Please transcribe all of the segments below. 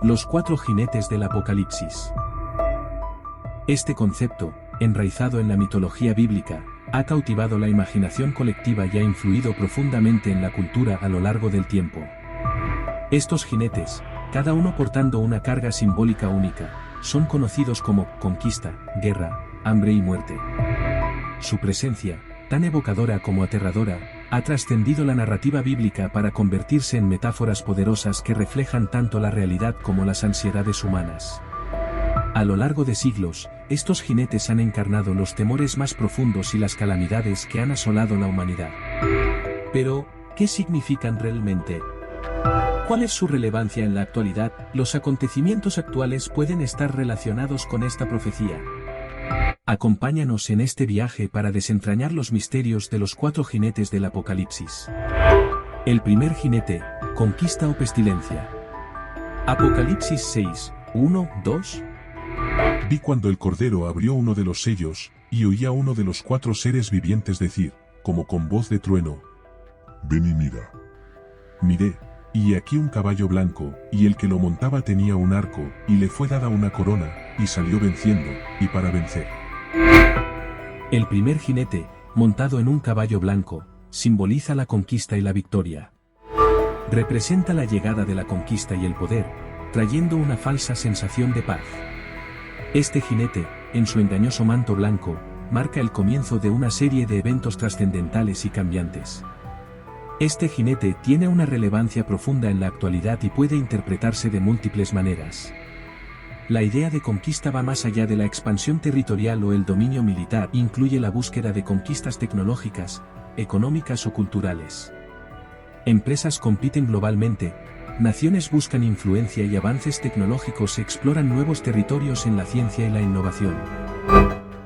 Los cuatro jinetes del Apocalipsis. Este concepto, enraizado en la mitología bíblica, ha cautivado la imaginación colectiva y ha influido profundamente en la cultura a lo largo del tiempo. Estos jinetes, cada uno portando una carga simbólica única, son conocidos como conquista, guerra, hambre y muerte. Su presencia, tan evocadora como aterradora, ha trascendido la narrativa bíblica para convertirse en metáforas poderosas que reflejan tanto la realidad como las ansiedades humanas. A lo largo de siglos, estos jinetes han encarnado los temores más profundos y las calamidades que han asolado la humanidad. Pero, ¿qué significan realmente? ¿Cuál es su relevancia en la actualidad? ¿Los acontecimientos actuales pueden estar relacionados con esta profecía? Acompáñanos en este viaje para desentrañar los misterios de los cuatro jinetes del Apocalipsis. El primer jinete, conquista o pestilencia. Apocalipsis 6, 1, 2. Vi cuando el Cordero abrió uno de los sellos, y oí a uno de los cuatro seres vivientes decir, como con voz de trueno: ven y mira. Miré, y aquí un caballo blanco, y el que lo montaba tenía un arco, y le fue dada una corona, y salió venciendo, y para vencer. El primer jinete, montado en un caballo blanco, simboliza la conquista y la victoria. Representa la llegada de la conquista y el poder, trayendo una falsa sensación de paz. Este jinete, en su engañoso manto blanco, marca el comienzo de una serie de eventos trascendentales y cambiantes. Este jinete tiene una relevancia profunda en la actualidad y puede interpretarse de múltiples maneras. La idea de conquista va más allá de la expansión territorial o el dominio militar, incluye la búsqueda de conquistas tecnológicas, económicas o culturales. Empresas compiten globalmente, naciones buscan influencia y avances tecnológicos exploran nuevos territorios en la ciencia y la innovación.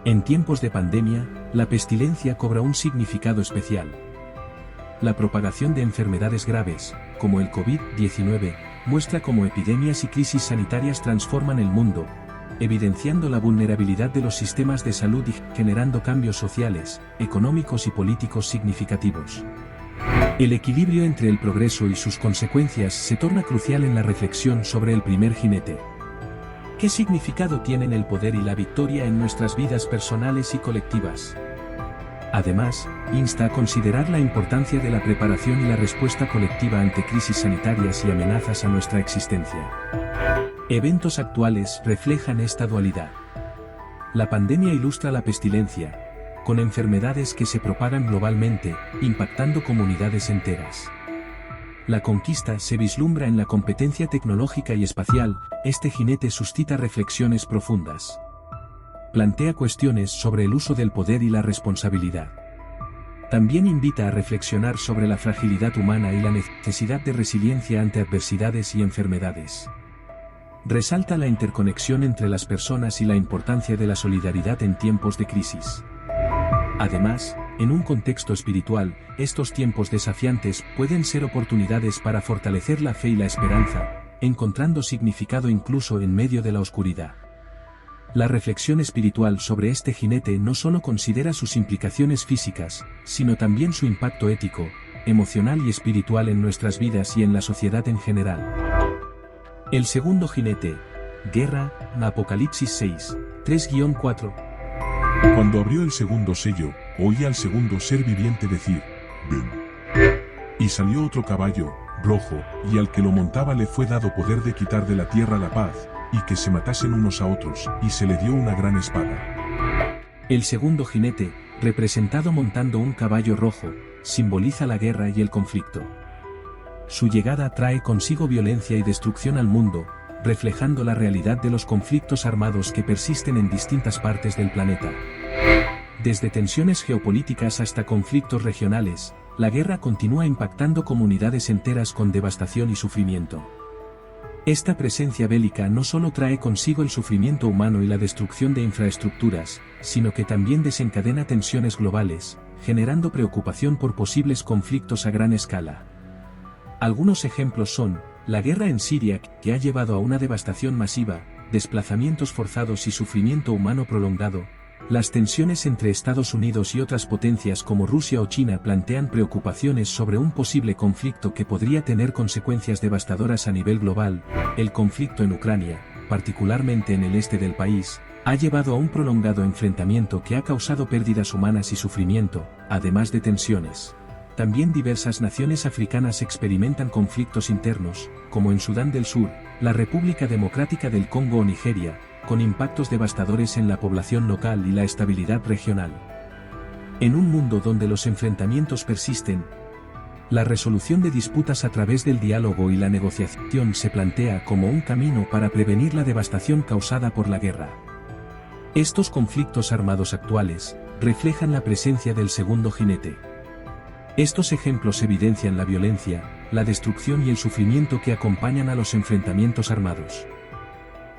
En tiempos de pandemia, la pestilencia cobra un significado especial. La propagación de enfermedades graves, como el COVID-19, muestra cómo epidemias y crisis sanitarias transforman el mundo, evidenciando la vulnerabilidad de los sistemas de salud y generando cambios sociales, económicos y políticos significativos. El equilibrio entre el progreso y sus consecuencias se torna crucial en la reflexión sobre el primer jinete. ¿Qué significado tienen el poder y la victoria en nuestras vidas personales y colectivas? Además, insta a considerar la importancia de la preparación y la respuesta colectiva ante crisis sanitarias y amenazas a nuestra existencia. Eventos actuales reflejan esta dualidad. La pandemia ilustra la pestilencia, con enfermedades que se propagan globalmente, impactando comunidades enteras. La conquista se vislumbra en la competencia tecnológica y espacial, este jinete suscita reflexiones profundas. Plantea cuestiones sobre el uso del poder y la responsabilidad. También invita a reflexionar sobre la fragilidad humana y la necesidad de resiliencia ante adversidades y enfermedades. Resalta la interconexión entre las personas y la importancia de la solidaridad en tiempos de crisis. Además, en un contexto espiritual, estos tiempos desafiantes pueden ser oportunidades para fortalecer la fe y la esperanza, encontrando significado incluso en medio de la oscuridad. La reflexión espiritual sobre este jinete no solo considera sus implicaciones físicas, sino también su impacto ético, emocional y espiritual en nuestras vidas y en la sociedad en general. El segundo jinete, guerra, Apocalipsis 6, 3-4. Cuando abrió el segundo sello, oí al segundo ser viviente decir: ven. Y salió otro caballo, rojo, y al que lo montaba le fue dado poder de quitar de la tierra la paz, y que se matasen unos a otros, y se le dio una gran espada. El segundo jinete, representado montando un caballo rojo, simboliza la guerra y el conflicto. Su llegada trae consigo violencia y destrucción al mundo, reflejando la realidad de los conflictos armados que persisten en distintas partes del planeta. Desde tensiones geopolíticas hasta conflictos regionales, la guerra continúa impactando comunidades enteras con devastación y sufrimiento. Esta presencia bélica no solo trae consigo el sufrimiento humano y la destrucción de infraestructuras, sino que también desencadena tensiones globales, generando preocupación por posibles conflictos a gran escala. Algunos ejemplos son, la guerra en Siria, que ha llevado a una devastación masiva, desplazamientos forzados y sufrimiento humano prolongado, Las tensiones entre Estados Unidos y otras potencias como Rusia o China plantean preocupaciones sobre un posible conflicto que podría tener consecuencias devastadoras a nivel global. El conflicto en Ucrania, particularmente en el este del país, ha llevado a un prolongado enfrentamiento que ha causado pérdidas humanas y sufrimiento, además de tensiones. También diversas naciones africanas experimentan conflictos internos, como en Sudán del Sur, la República Democrática del Congo o Nigeria, con impactos devastadores en la población local y la estabilidad regional. En un mundo donde los enfrentamientos persisten, la resolución de disputas a través del diálogo y la negociación se plantea como un camino para prevenir la devastación causada por la guerra. Estos conflictos armados actuales reflejan la presencia del segundo jinete. Estos ejemplos evidencian la violencia, la destrucción y el sufrimiento que acompañan a los enfrentamientos armados.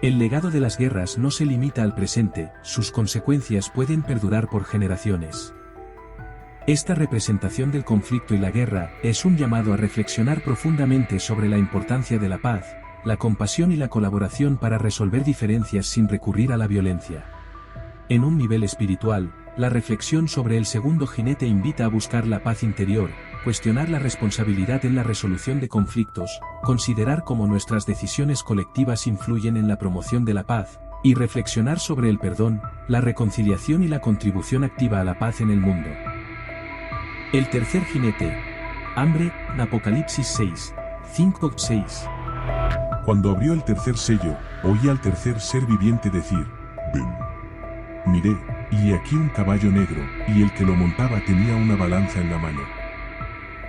El legado de las guerras no se limita al presente, sus consecuencias pueden perdurar por generaciones. Esta representación del conflicto y la guerra es un llamado a reflexionar profundamente sobre la importancia de la paz, la compasión y la colaboración para resolver diferencias sin recurrir a la violencia. En un nivel espiritual, la reflexión sobre el segundo jinete invita a buscar la paz interior, cuestionar la responsabilidad en la resolución de conflictos, considerar cómo nuestras decisiones colectivas influyen en la promoción de la paz, y reflexionar sobre el perdón, la reconciliación y la contribución activa a la paz en el mundo. El tercer jinete. Hambre, Apocalipsis 6, 5-6. Cuando abrió el tercer sello, oí al tercer ser viviente decir: ven. Miré, y aquí un caballo negro, y el que lo montaba tenía una balanza en la mano.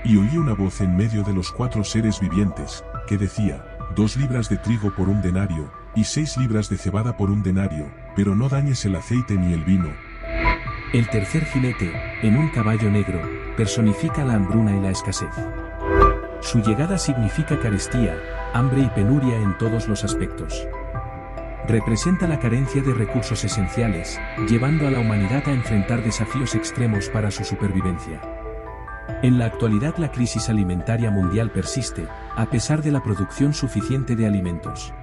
Y oí una voz en medio de los 4 seres vivientes, que decía: 2 libras de trigo por 1 denario, y 6 libras de cebada por 1 denario, pero no dañes el aceite ni el vino. El tercer jinete, en un caballo negro, personifica la hambruna y la escasez. Su llegada significa carestía, hambre y penuria en todos los aspectos. Representa la carencia de recursos esenciales, llevando a la humanidad a enfrentar desafíos extremos para su supervivencia. En la actualidad la crisis alimentaria mundial persiste, a pesar de la producción suficiente de alimentos.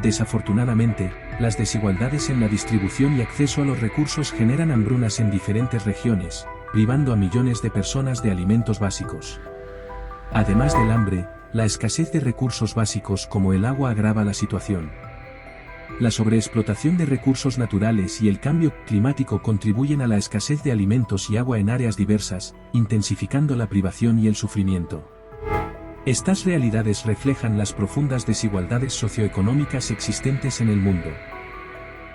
Desafortunadamente, las desigualdades en la distribución y acceso a los recursos generan hambrunas en diferentes regiones, privando a millones de personas de alimentos básicos. Además del hambre, la escasez de recursos básicos como el agua agrava la situación. La sobreexplotación de recursos naturales y el cambio climático contribuyen a la escasez de alimentos y agua en áreas diversas, intensificando la privación y el sufrimiento. Estas realidades reflejan las profundas desigualdades socioeconómicas existentes en el mundo.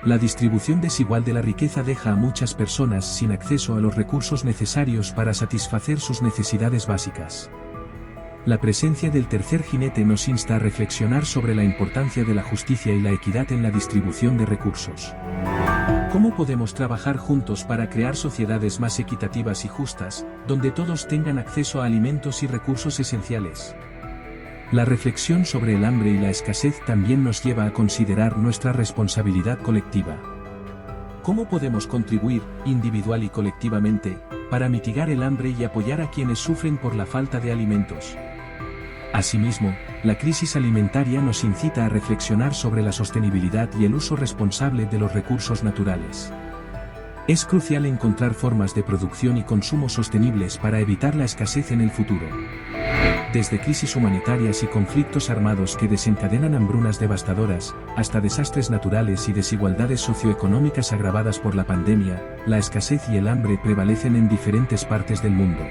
La distribución desigual de la riqueza deja a muchas personas sin acceso a los recursos necesarios para satisfacer sus necesidades básicas. La presencia del tercer jinete nos insta a reflexionar sobre la importancia de la justicia y la equidad en la distribución de recursos. ¿Cómo podemos trabajar juntos para crear sociedades más equitativas y justas, donde todos tengan acceso a alimentos y recursos esenciales? La reflexión sobre el hambre y la escasez también nos lleva a considerar nuestra responsabilidad colectiva. ¿Cómo podemos contribuir, individual y colectivamente, para mitigar el hambre y apoyar a quienes sufren por la falta de alimentos? Asimismo, la crisis alimentaria nos incita a reflexionar sobre la sostenibilidad y el uso responsable de los recursos naturales. Es crucial encontrar formas de producción y consumo sostenibles para evitar la escasez en el futuro. Desde crisis humanitarias y conflictos armados que desencadenan hambrunas devastadoras, hasta desastres naturales y desigualdades socioeconómicas agravadas por la pandemia, la escasez y el hambre prevalecen en diferentes partes del mundo.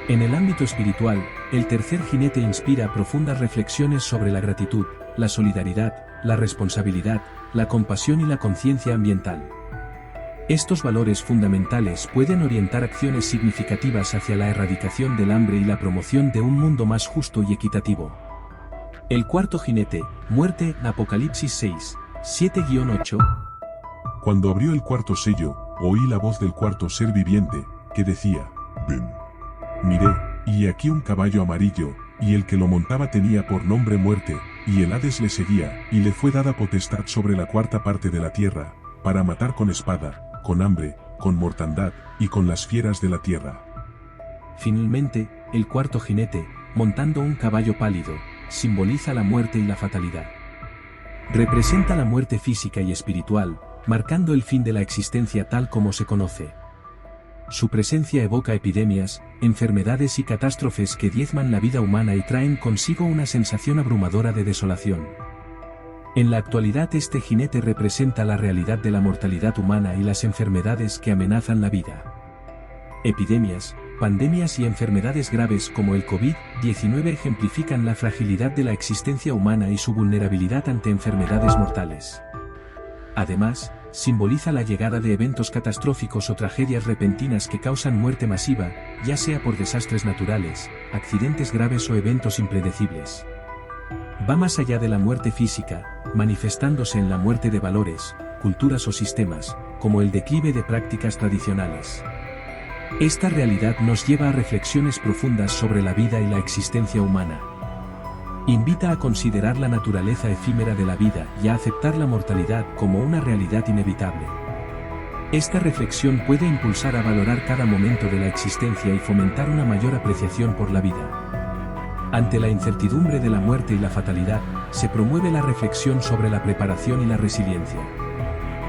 En el ámbito espiritual, el tercer jinete inspira profundas reflexiones sobre la gratitud, la solidaridad, la responsabilidad, la compasión y la conciencia ambiental. Estos valores fundamentales pueden orientar acciones significativas hacia la erradicación del hambre y la promoción de un mundo más justo y equitativo. El cuarto jinete, muerte, Apocalipsis 6, 7-8. Cuando abrió el cuarto sello, oí la voz del cuarto ser viviente, que decía: ven. Miré, y aquí un caballo amarillo, y el que lo montaba tenía por nombre Muerte, y el Hades le seguía, y le fue dada potestad sobre la cuarta parte de la tierra, para matar con espada, con hambre, con mortandad, y con las fieras de la tierra. Finalmente, el cuarto jinete, montando un caballo pálido, simboliza la muerte y la fatalidad. Representa la muerte física y espiritual, marcando el fin de la existencia tal como se conoce. Su presencia evoca epidemias, enfermedades y catástrofes que diezman la vida humana y traen consigo una sensación abrumadora de desolación. En la actualidad este jinete representa la realidad de la mortalidad humana y las enfermedades que amenazan la vida. Epidemias, pandemias y enfermedades graves como el COVID-19 ejemplifican la fragilidad de la existencia humana y su vulnerabilidad ante enfermedades mortales. Además, simboliza la llegada de eventos catastróficos o tragedias repentinas que causan muerte masiva, ya sea por desastres naturales, accidentes graves o eventos impredecibles. Va más allá de la muerte física, manifestándose en la muerte de valores, culturas o sistemas, como el declive de prácticas tradicionales. Esta realidad nos lleva a reflexiones profundas sobre la vida y la existencia humana. Invita a considerar la naturaleza efímera de la vida y a aceptar la mortalidad como una realidad inevitable. Esta reflexión puede impulsar a valorar cada momento de la existencia y fomentar una mayor apreciación por la vida. Ante la incertidumbre de la muerte y la fatalidad, se promueve la reflexión sobre la preparación y la resiliencia.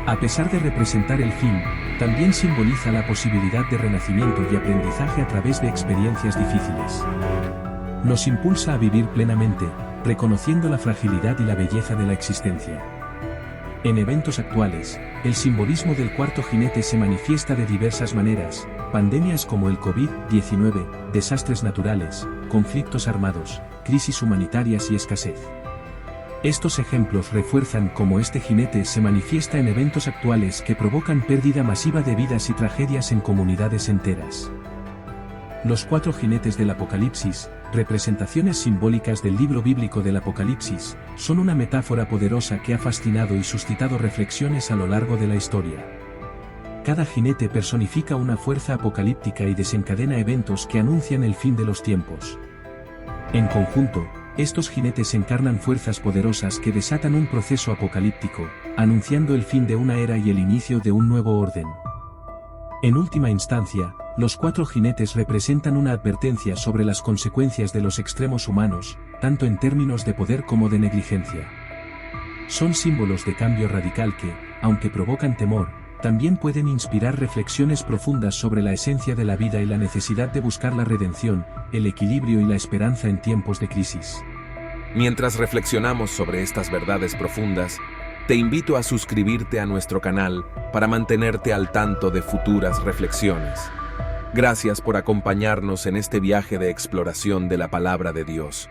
A pesar de representar el fin, también simboliza la posibilidad de renacimiento y aprendizaje a través de experiencias difíciles. Nos impulsa a vivir plenamente, reconociendo la fragilidad y la belleza de la existencia. En eventos actuales, el simbolismo del cuarto jinete se manifiesta de diversas maneras: pandemias como el COVID-19, desastres naturales, conflictos armados, crisis humanitarias y escasez. Estos ejemplos refuerzan cómo este jinete se manifiesta en eventos actuales que provocan pérdida masiva de vidas y tragedias en comunidades enteras. Los cuatro jinetes del Apocalipsis, representaciones simbólicas del libro bíblico del Apocalipsis, son una metáfora poderosa que ha fascinado y suscitado reflexiones a lo largo de la historia. Cada jinete personifica una fuerza apocalíptica y desencadena eventos que anuncian el fin de los tiempos. En conjunto, estos jinetes encarnan fuerzas poderosas que desatan un proceso apocalíptico, anunciando el fin de una era y el inicio de un nuevo orden. En última instancia, los cuatro jinetes representan una advertencia sobre las consecuencias de los extremos humanos, tanto en términos de poder como de negligencia. Son símbolos de cambio radical que, aunque provocan temor, también pueden inspirar reflexiones profundas sobre la esencia de la vida y la necesidad de buscar la redención, el equilibrio y la esperanza en tiempos de crisis. Mientras reflexionamos sobre estas verdades profundas, te invito a suscribirte a nuestro canal para mantenerte al tanto de futuras reflexiones. Gracias por acompañarnos en este viaje de exploración de la palabra de Dios.